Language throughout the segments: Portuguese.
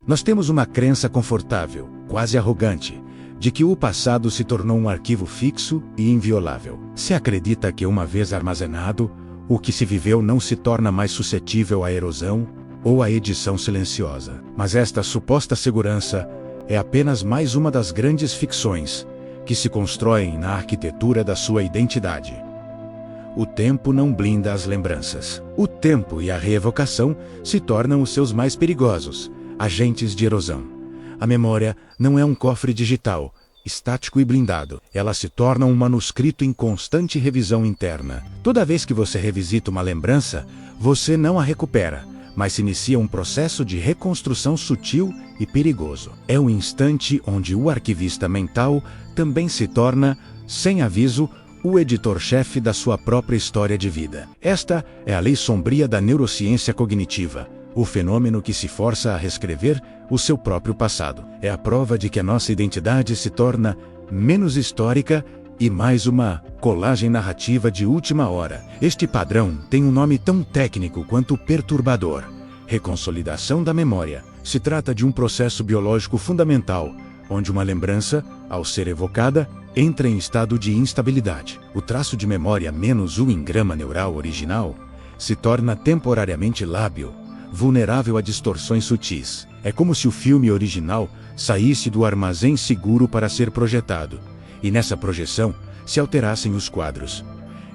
Nós temos uma crença confortável, quase arrogante, de que o passado se tornou um arquivo fixo e inviolável. Se acredita que, uma vez armazenado, o que se viveu não se torna mais suscetível à erosão ou à edição silenciosa. Mas esta suposta segurança é apenas mais uma das grandes ficções que se constroem na arquitetura da sua identidade. O tempo não blinda as lembranças. O tempo e a reevocação se tornam os seus mais perigosos agentes de erosão. A memória não é um cofre digital, estático e blindado. Ela se torna um manuscrito em constante revisão interna. Toda vez que você revisita uma lembrança, você não a recupera, mas se inicia um processo de reconstrução sutil e perigoso. É o instante onde o arquivista mental também se torna, sem aviso, o editor-chefe da sua própria história de vida. Esta é a lei sombria da neurociência cognitiva, o fenômeno que se força a reescrever o seu próprio passado. É a prova de que a nossa identidade se torna menos histórica e mais uma colagem narrativa de última hora. Este padrão tem um nome tão técnico quanto perturbador: reconsolidação da memória. Se trata de um processo biológico fundamental, onde uma lembrança, ao ser evocada, entra em estado de instabilidade. O traço de memória menos o engrama neural original se torna temporariamente lábil, vulnerável a distorções sutis. É como se o filme original saísse do armazém seguro para ser projetado, e nessa projeção se alterassem os quadros.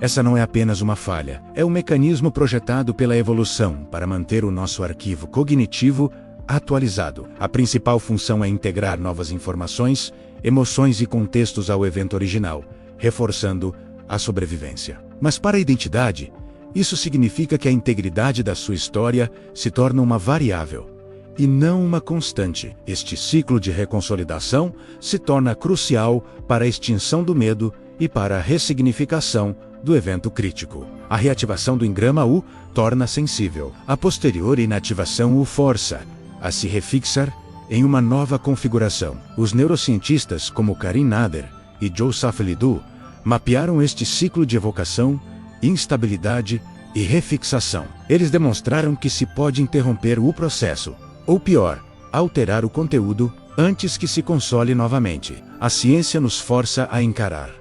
Essa não é apenas uma falha, é um mecanismo projetado pela evolução para manter o nosso arquivo cognitivo atualizado. A principal função é integrar novas informações, emoções e contextos ao evento original, reforçando a sobrevivência. Mas para a identidade, isso significa que a integridade da sua história se torna uma variável, e não uma constante. Este ciclo de reconsolidação se torna crucial para a extinção do medo e para a ressignificação do evento crítico. A reativação do engrama U torna sensível. A posterior inativação o força a se refixar em uma nova configuração. Os neurocientistas como Karim Nader e Joe Safelidu mapearam este ciclo de evocação, instabilidade e refixação. Eles demonstraram que se pode interromper o processo, ou pior, alterar o conteúdo antes que se console novamente. A ciência nos força a encarar.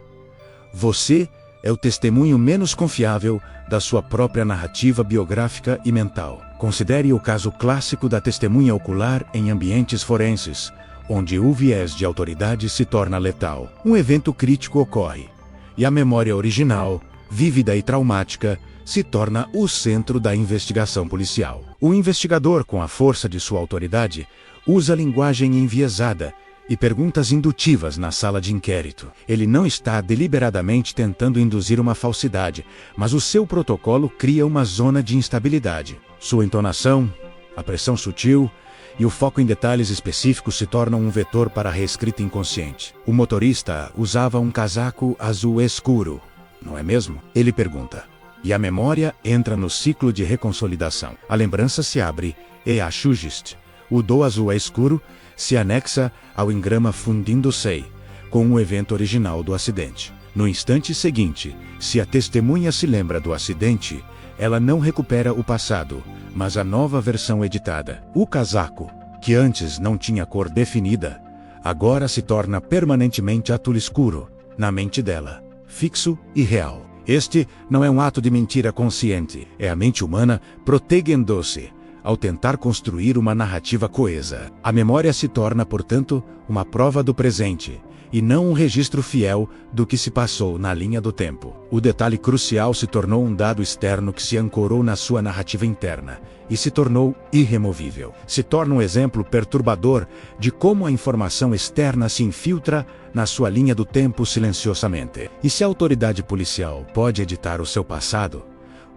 Você é o testemunho menos confiável da sua própria narrativa biográfica e mental. Considere o caso clássico da testemunha ocular em ambientes forenses, onde o viés de autoridade se torna letal. Um evento crítico ocorre, e a memória original, vívida e traumática, se torna o centro da investigação policial. O investigador, com a força de sua autoridade, usa linguagem enviesada e perguntas indutivas na sala de inquérito. Ele não está deliberadamente tentando induzir uma falsidade, mas o seu protocolo cria uma zona de instabilidade. Sua entonação, a pressão sutil e o foco em detalhes específicos se tornam um vetor para a reescrita inconsciente. O motorista usava um casaco azul escuro, não é mesmo? Ele pergunta. E a memória entra no ciclo de reconsolidação. A lembrança se abre e a Shugist, o do azul escuro, se anexa ao engrama fundindo-se com o evento original do acidente. No instante seguinte, se a testemunha se lembra do acidente, ela não recupera o passado, mas a nova versão editada. O casaco, que antes não tinha cor definida, agora se torna permanentemente azul escuro na mente dela, fixo e real. Este não é um ato de mentira consciente, é a mente humana protegendo-se ao tentar construir uma narrativa coesa. A memória se torna, portanto, uma prova do presente, e não um registro fiel do que se passou na linha do tempo. O detalhe crucial se tornou um dado externo que se ancorou na sua narrativa interna, e se tornou irremovível. Se torna um exemplo perturbador de como a informação externa se infiltra na sua linha do tempo silenciosamente. E se a autoridade policial pode editar o seu passado,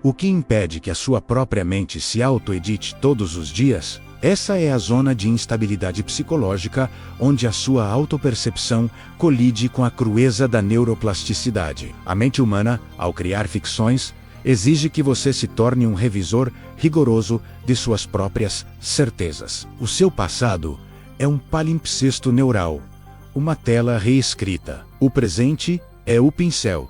o que impede que a sua própria mente se auto-edite todos os dias? Essa é a zona de instabilidade psicológica onde a sua autopercepção colide com a crueza da neuroplasticidade. A mente humana, ao criar ficções, exige que você se torne um revisor rigoroso de suas próprias certezas. O seu passado é um palimpsesto neural, uma tela reescrita. O presente é o pincel,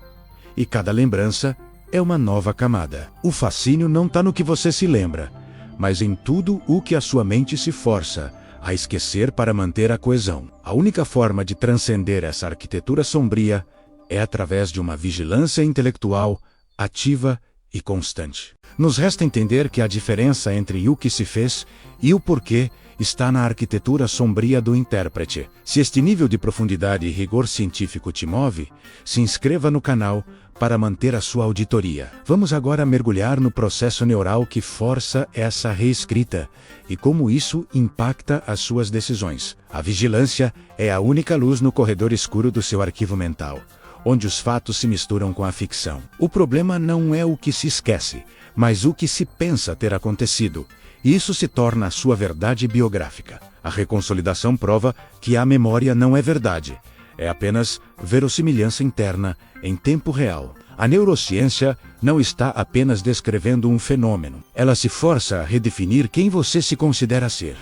e cada lembrança é uma nova camada. O fascínio não está no que você se lembra, mas em tudo o que a sua mente se força a esquecer para manter a coesão. A única forma de transcender essa arquitetura sombria é através de uma vigilância intelectual ativa e constante. Nos resta entender que a diferença entre o que se fez e o porquê está na arquitetura sombria do intérprete. Se este nível de profundidade e rigor científico te move, se inscreva no canal para manter a sua auditoria. Vamos agora mergulhar no processo neural que força essa reescrita e como isso impacta as suas decisões. A vigilância é a única luz no corredor escuro do seu arquivo mental, onde os fatos se misturam com a ficção. O problema não é o que se esquece, mas o que se pensa ter acontecido. Isso se torna a sua verdade biográfica. A reconsolidação prova que a memória não é verdade. É apenas verossimilhança interna em tempo real. A neurociência não está apenas descrevendo um fenômeno. Ela se força a redefinir quem você se considera ser.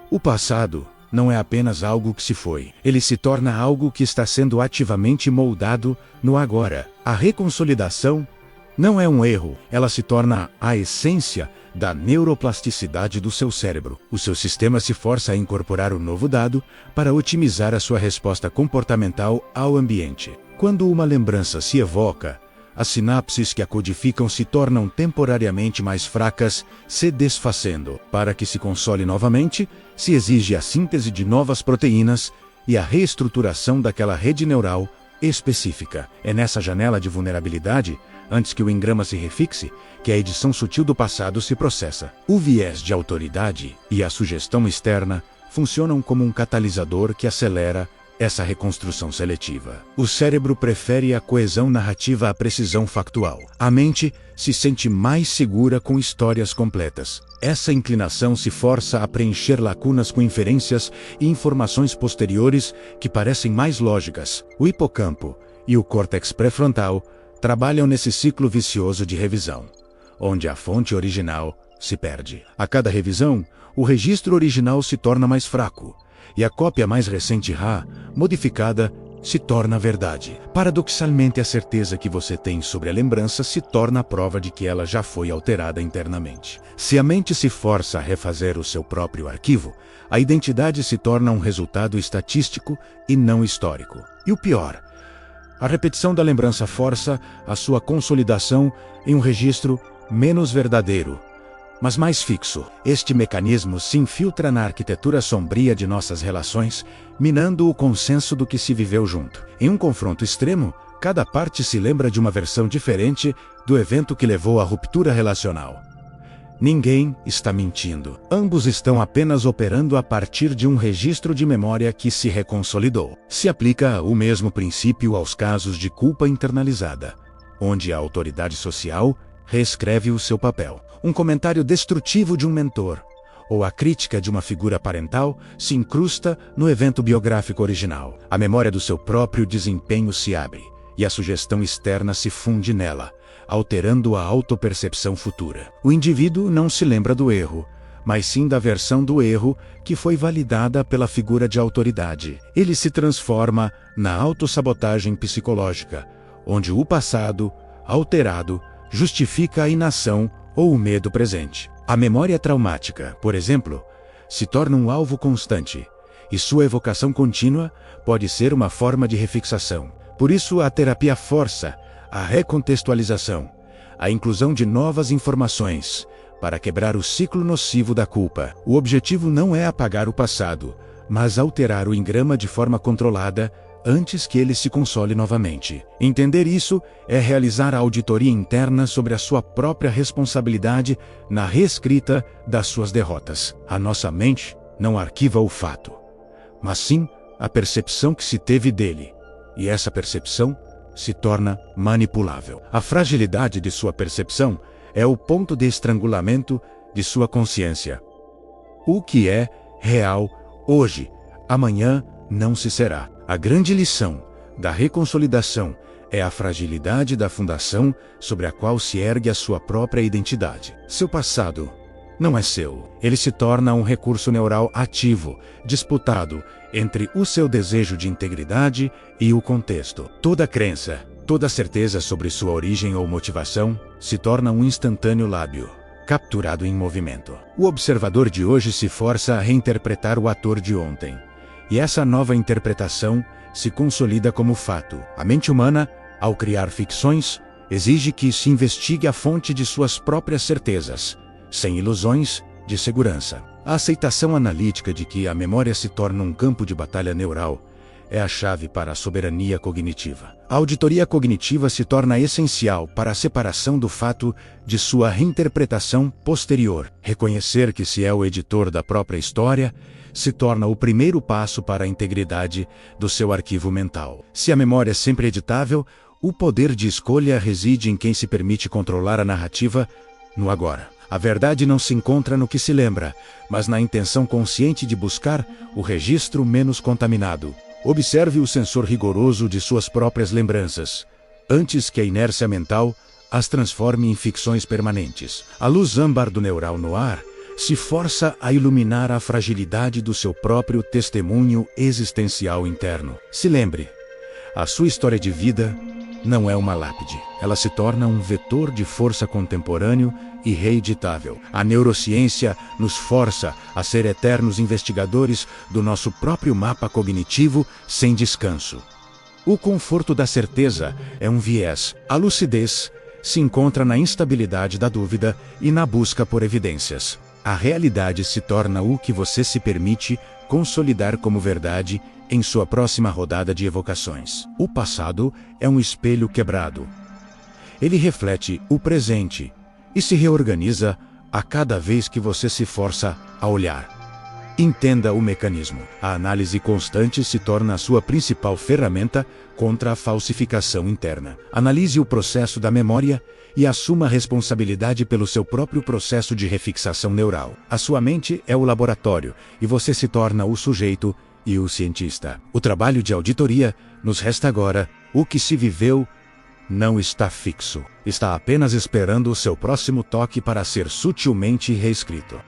O passado não é apenas algo que se foi. Ele se torna algo que está sendo ativamente moldado no agora. A reconsolidação não é um erro. Ela se torna a essência da neuroplasticidade do seu cérebro. O seu sistema se força a incorporar o novo dado para otimizar a sua resposta comportamental ao ambiente. Quando uma lembrança se evoca, as sinapses que a codificam se tornam temporariamente mais fracas, se desfazendo. Para que se console novamente, se exige a síntese de novas proteínas e a reestruturação daquela rede neural específica. É nessa janela de vulnerabilidade, antes que o engrama se refixe, que a edição sutil do passado se processa. O viés de autoridade e a sugestão externa funcionam como um catalisador que acelera essa reconstrução seletiva. O cérebro prefere a coesão narrativa à precisão factual. A mente se sente mais segura com histórias completas. Essa inclinação se força a preencher lacunas com inferências e informações posteriores que parecem mais lógicas. O hipocampo e o córtex pré-frontal trabalham nesse ciclo vicioso de revisão, onde a fonte original se perde. A cada revisão, o registro original se torna mais fraco, e a cópia mais recente modificada, se torna verdade. Paradoxalmente, a certeza que você tem sobre a lembrança se torna a prova de que ela já foi alterada internamente. Se a mente se força a refazer o seu próprio arquivo, a identidade se torna um resultado estatístico e não histórico. E o pior, a repetição da lembrança força a sua consolidação em um registro menos verdadeiro, mas mais fixo. Este mecanismo se infiltra na arquitetura sombria de nossas relações, minando o consenso do que se viveu junto. Em um confronto extremo, cada parte se lembra de uma versão diferente do evento que levou à ruptura relacional. Ninguém está mentindo. Ambos estão apenas operando a partir de um registro de memória que se reconsolidou. Se aplica o mesmo princípio aos casos de culpa internalizada, onde a autoridade social reescreve o seu papel. Um comentário destrutivo de um mentor, ou a crítica de uma figura parental, se incrusta no evento biográfico original. A memória do seu próprio desempenho se abre, e a sugestão externa se funde nela, alterando a autopercepção futura. O indivíduo não se lembra do erro, mas sim da versão do erro que foi validada pela figura de autoridade. Ele se transforma na autossabotagem psicológica, onde o passado, alterado, justifica a inação ou o medo presente. A memória traumática, por exemplo, se torna um alvo constante, e sua evocação contínua pode ser uma forma de refixação. Por isso, a terapia força a recontextualização, a inclusão de novas informações, para quebrar o ciclo nocivo da culpa. O objetivo não é apagar o passado, mas alterar o engrama de forma controlada antes que ele se console novamente. Entender isso é realizar a auditoria interna sobre a sua própria responsabilidade na reescrita das suas derrotas. A nossa mente não arquiva o fato, mas sim a percepção que se teve dele, e essa percepção se torna manipulável. A fragilidade de sua percepção é o ponto de estrangulamento de sua consciência. O que é real hoje, amanhã não se será. A grande lição da reconsolidação é a fragilidade da fundação sobre a qual se ergue a sua própria identidade. Seu passado não é seu. Ele se torna um recurso neural ativo, disputado entre o seu desejo de integridade e o contexto. Toda crença, toda certeza sobre sua origem ou motivação se torna um instantâneo lábio. capturado em movimento. O observador de hoje se força a reinterpretar o ator de ontem. E essa nova interpretação se consolida como fato. A mente humana, ao criar ficções, exige que se investigue a fonte de suas próprias certezas, sem ilusões de segurança. A aceitação analítica de que a memória se torna um campo de batalha neural é a chave para a soberania cognitiva. A auditoria cognitiva se torna essencial para a separação do fato de sua reinterpretação posterior. Reconhecer que se é o editor da própria história se torna o primeiro passo para a integridade do seu arquivo mental. Se a memória é sempre editável, o poder de escolha reside em quem se permite controlar a narrativa no agora. A verdade não se encontra no que se lembra, mas na intenção consciente de buscar o registro menos contaminado. Observe o sensor rigoroso de suas próprias lembranças, antes que a inércia mental as transforme em ficções permanentes. A luz âmbar do neural no ar se força a iluminar a fragilidade do seu próprio testemunho existencial interno. Se lembre, a sua história de vida não é uma lápide. Ela se torna um vetor de força contemporâneo e reeditável. A neurociência nos força a ser eternos investigadores do nosso próprio mapa cognitivo sem descanso. O conforto da certeza é um viés. A lucidez se encontra na instabilidade da dúvida e na busca por evidências. A realidade se torna o que você se permite consolidar como verdade em sua próxima rodada de evocações. O passado é um espelho quebrado. Ele reflete o presente e se reorganiza a cada vez que você se força a olhar. Entenda o mecanismo. A análise constante se torna a sua principal ferramenta contra a falsificação interna. Analise o processo da memória e assuma a responsabilidade pelo seu próprio processo de refixação neural. A sua mente é o laboratório e você se torna o sujeito e o cientista. O trabalho de auditoria nos resta agora. O que se viveu não está fixo. Está apenas esperando o seu próximo toque para ser sutilmente reescrito.